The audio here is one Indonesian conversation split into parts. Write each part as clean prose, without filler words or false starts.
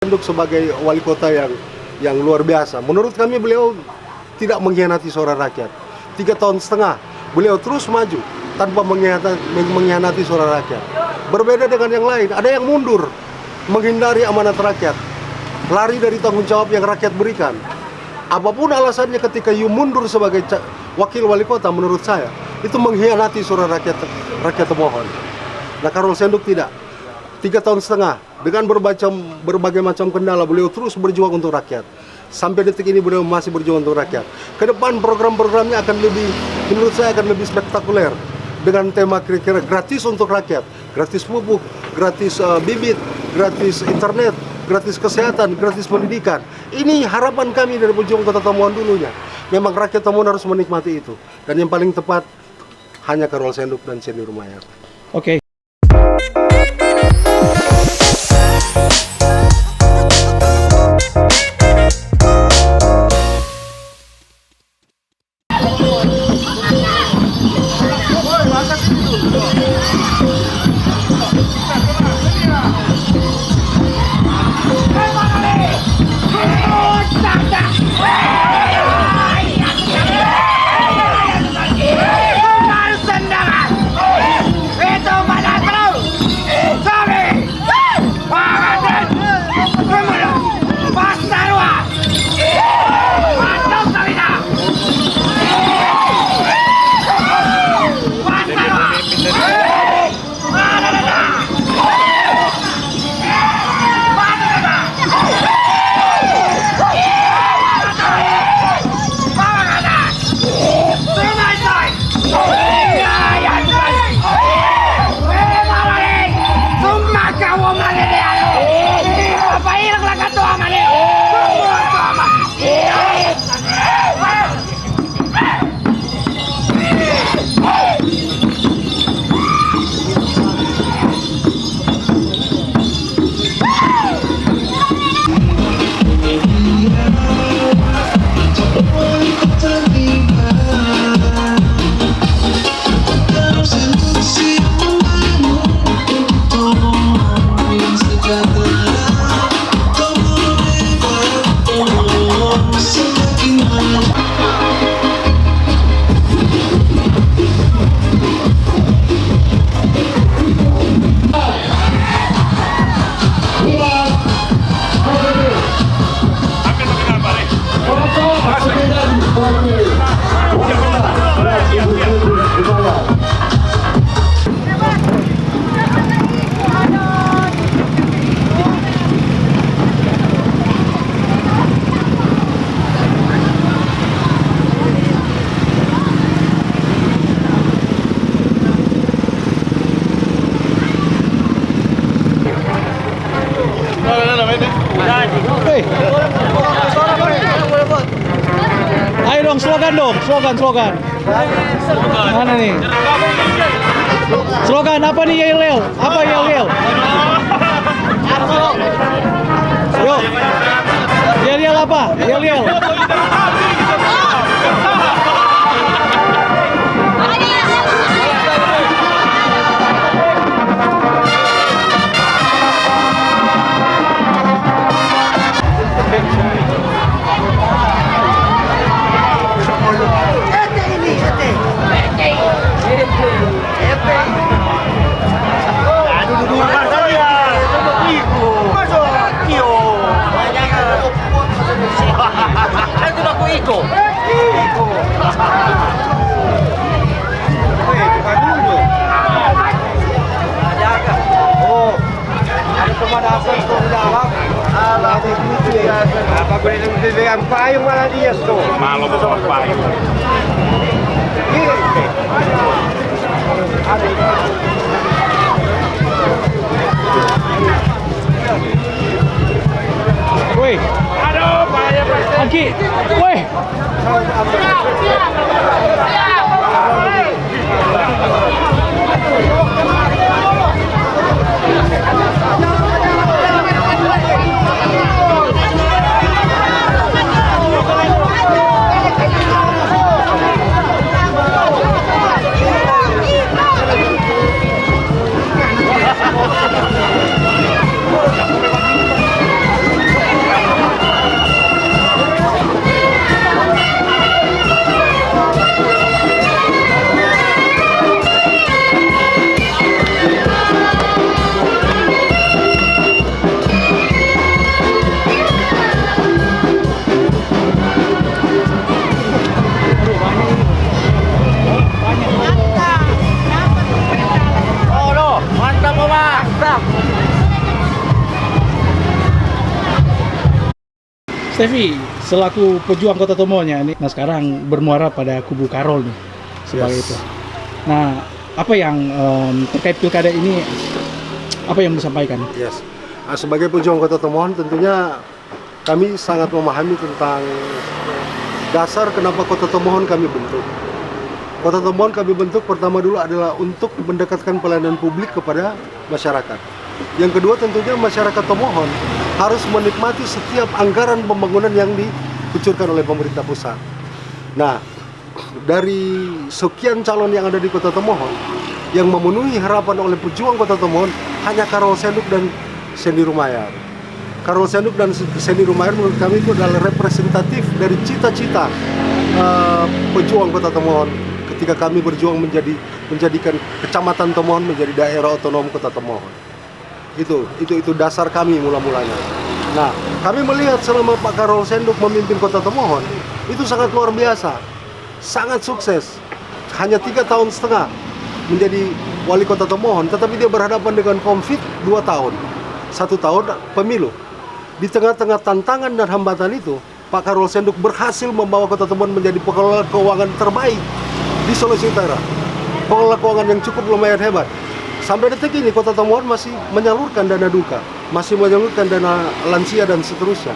Senduk sebagai wali kota yang luar biasa. Menurut kami beliau tidak mengkhianati suara rakyat. 3,5 tahun beliau terus maju tanpa mengkhianati suara rakyat. Berbeda dengan yang lain, ada yang mundur, menghindari amanat rakyat, lari dari tanggung jawab yang rakyat berikan. Apapun alasannya ketika you mundur sebagai wakil wali kota, menurut saya itu mengkhianati suara rakyat pemohon. Nah, Karol Senduk tidak. 3,5 tahun dengan berbagai macam kendala beliau terus berjuang untuk rakyat. Sampai detik ini beliau masih berjuang untuk rakyat. Ke depan program-programnya akan lebih, menurut saya akan lebih spektakuler dengan tema kira-kira gratis untuk rakyat, gratis pupuk, gratis bibit, gratis internet, gratis kesehatan, gratis pendidikan. Ini harapan kami dari pejuang Kota Tamuan dulunya. Memang rakyat Tamuan harus menikmati itu. Dan yang paling tepat hanya Karol Senduk dan Seni Rumayat. Oke. Ayo dong, slogan. Mana nih? Slogan apa nih, Yel? Apa Yel? Yuk. Yel apa? Yel. Ang payong wala diyas to. Malo mo sa magpayong. Woi. Aduh, payah pasti. Aki. Woi. Stevi, selaku pejuang Kota Tomohonnya ini, nah sekarang bermuara pada kubu Karol nih sebagai Yes. itu. Nah, apa yang terkait pilkada ini, apa yang disampaikan? Yes. Sebagai pejuang Kota Tomohon tentunya kami sangat memahami tentang dasar kenapa Kota Tomohon kami bentuk. Kota Tomohon kami bentuk pertama dulu adalah untuk mendekatkan pelayanan publik kepada masyarakat. Yang kedua tentunya masyarakat Tomohon harus menikmati setiap anggaran pembangunan yang dikucurkan oleh pemerintah pusat. Nah, dari sekian calon yang ada di Kota Tomohon, yang memenuhi harapan oleh pejuang Kota Tomohon hanya Karol Senduk dan Sendi Rumayar. Karol Senduk dan Sendi Rumayar menurut kami itu adalah representatif dari cita-cita pejuang Kota Tomohon ketika kami berjuang menjadikan Kecamatan Tomohon menjadi daerah otonom Kota Tomohon. Itu dasar kami mula-mulanya. Nah, kami melihat selama Pak Karol Senduk memimpin Kota Tomohon itu sangat luar biasa, sangat sukses. Hanya 3 tahun setengah menjadi wali Kota Tomohon, tetapi dia berhadapan dengan konflik 2 tahun, 1 tahun pemilu. Di tengah-tengah tantangan dan hambatan itu, Pak Karol Senduk berhasil membawa Kota Tomohon menjadi pengelola keuangan terbaik di Sulawesi Utara. Pengelola keuangan yang cukup lumayan hebat. Sampai detik ini Kota Tomohon masih menyalurkan dana duka, masih menyalurkan dana lansia dan seterusnya.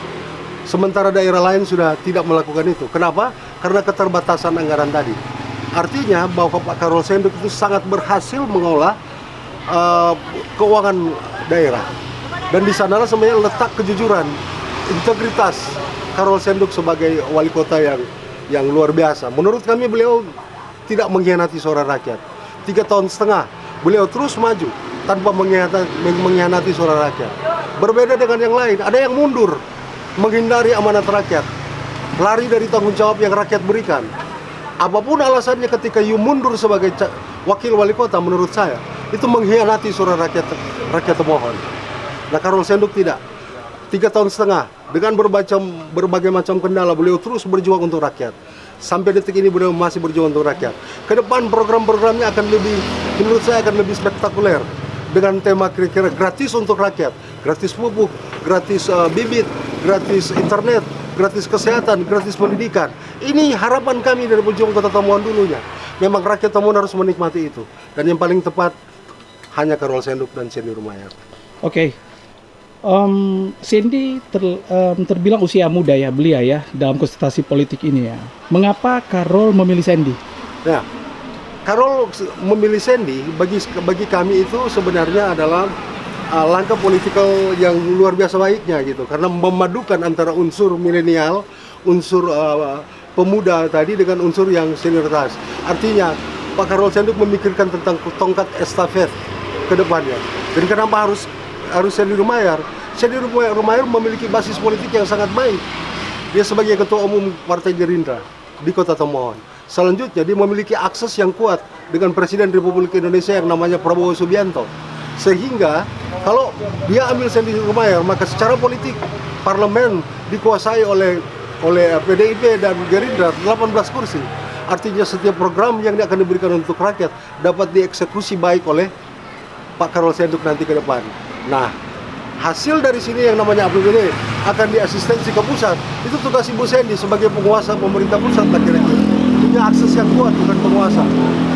Sementara daerah lain sudah tidak melakukan itu. Kenapa? Karena keterbatasan anggaran tadi. Artinya bahwa Pak Karol Senduk itu sangat berhasil mengolah keuangan daerah. Dan di sanalah sebenarnya letak kejujuran, integritas Karol Senduk sebagai wali kota yang luar biasa. Menurut kami beliau tidak mengkhianati suara rakyat. 3 tahun setengah beliau terus maju tanpa mengkhianati suara rakyat. Berbeda dengan yang lain, ada yang mundur, menghindari amanat rakyat, lari dari tanggung jawab yang rakyat berikan. Apapun alasannya ketika you mundur sebagai wakil wali kota, menurut saya itu mengkhianati suara rakyat Tomohon. Nah, Karol Senduk tidak. 3 tahun setengah dengan berbagai macam kendala beliau terus berjuang untuk rakyat. Sampai detik ini beliau masih berjuang untuk rakyat. Ke depan program-programnya akan lebih, menurut saya akan lebih spektakuler dengan tema kira-kira gratis untuk rakyat, gratis pupuk, gratis bibit, gratis internet, gratis kesehatan, gratis pendidikan. Ini harapan kami dari pejuang Kota Tomohon dulunya. Memang rakyat Tomohon harus menikmati itu. Dan yang paling tepat hanya Karol Senduk dan Sendi Rumayar. Oke. Sendi terbilang usia muda ya, belia ya dalam kontestasi politik ini ya. Mengapa Karol memilih Sendi? Ya, Karol memilih Sendi bagi kami itu sebenarnya adalah langkah politikal yang luar biasa baiknya gitu, karena memadukan antara unsur milenial, unsur pemuda tadi dengan unsur yang senioritas. Artinya Pak Karol Senduk memikirkan tentang tongkat estafet ke depannya. Dan kenapa harus Sendi Rumayar? Sendi Rumayar memiliki basis politik yang sangat baik. Dia sebagai ketua umum Partai Gerindra di Kota Tomohon. Selanjutnya dia memiliki akses yang kuat dengan Presiden Republik Indonesia yang namanya Prabowo Subianto. Sehingga kalau dia ambil Sendi Rumayar, maka secara politik parlemen dikuasai oleh PDIP dan Gerindra 18 kursi. Artinya setiap program yang akan diberikan untuk rakyat dapat dieksekusi baik oleh Pak Karol Senduk nanti ke depan. Nah, hasil dari sini yang namanya APBD akan diasistensi ke pusat. Itu tugas Ibu Sendi sebagai penguasa pemerintah pusat lah kira-kira. Punya akses yang kuat, bukan penguasa.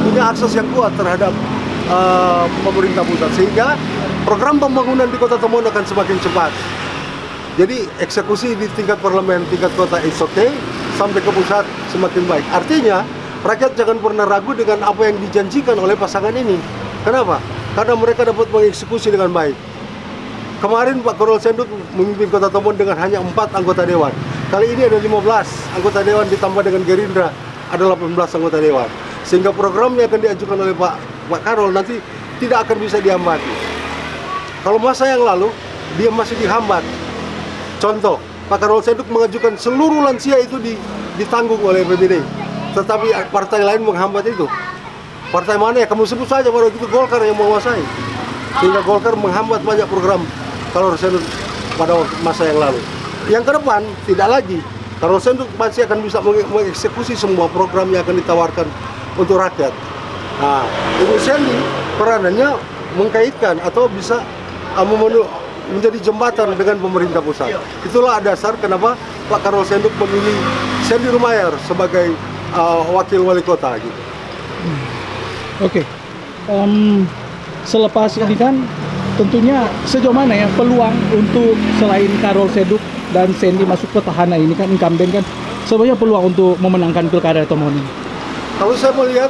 Punya akses yang kuat terhadap pemerintah pusat. Sehingga program pembangunan di Kota Tomohon akan semakin cepat. Jadi eksekusi di tingkat parlemen, tingkat kota it's okay, sampai ke pusat semakin baik. Artinya rakyat jangan pernah ragu dengan apa yang dijanjikan oleh pasangan ini. Kenapa? Karena mereka dapat mengeksekusi dengan baik. Kemarin Pak Karol Senduk memimpin Kota Tomohon dengan hanya 4 anggota dewan. Kali ini ada 15 anggota dewan ditambah dengan Gerindra ada 18 anggota dewan. Sehingga programnya akan diajukan oleh Pak Karol nanti tidak akan bisa dihambati. Kalau masa yang lalu dia masih dihambat. Contoh, Pak Karol Senduk mengajukan seluruh lansia itu ditanggung oleh PBD. Tetapi partai lain menghambat itu. Partai mana ya? Kamu sebut saja, pada itu Golkar yang menguasai. Sehingga Golkar menghambat banyak program Karol Senduk pada masa yang lalu. Yang ke depan tidak lagi. Karol Senduk masih akan bisa mengeksekusi semua program yang akan ditawarkan untuk rakyat. Nah, Ibu Sendi peranannya mengkaitkan atau bisa menjadi jembatan dengan pemerintah pusat. Itulah dasar kenapa Pak Karol Senduk memilih Sandy Rumayar sebagai wakil wali kota gitu. Oke. Selepas ini kan tentunya sejauh mana ya peluang untuk selain Karol Seduk dan Sandy masuk petahana ini kan incumbent kan sebenarnya peluang untuk memenangkan pilkada tahun ini. Kalau saya melihat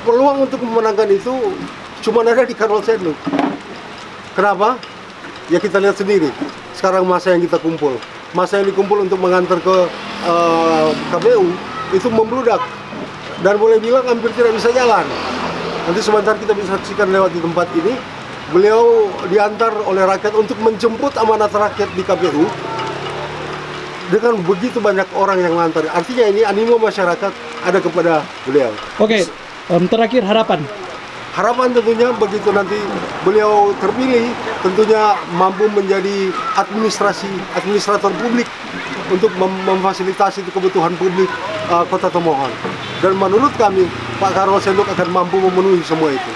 peluang untuk memenangkan itu cuma ada di Karol Senduk. Kenapa? Ya kita lihat sendiri. Sekarang masa yang kita kumpul, masa yang dikumpul untuk mengantar ke KPU itu membludak dan boleh bilang hampir tidak bisa jalan. Nanti sebentar kita bisa saksikan lewat di tempat ini. Beliau diantar oleh rakyat untuk menjemput amanat rakyat di KPU dengan begitu banyak orang yang mengantar. Artinya ini animo masyarakat ada kepada beliau. Oke, terakhir harapan. Harapan tentunya begitu nanti beliau terpilih, tentunya mampu menjadi administrator publik untuk memfasilitasi kebutuhan publik Kota Tomohon. Dan menurut kami, Pak Karol Senduk akan mampu memenuhi semua itu.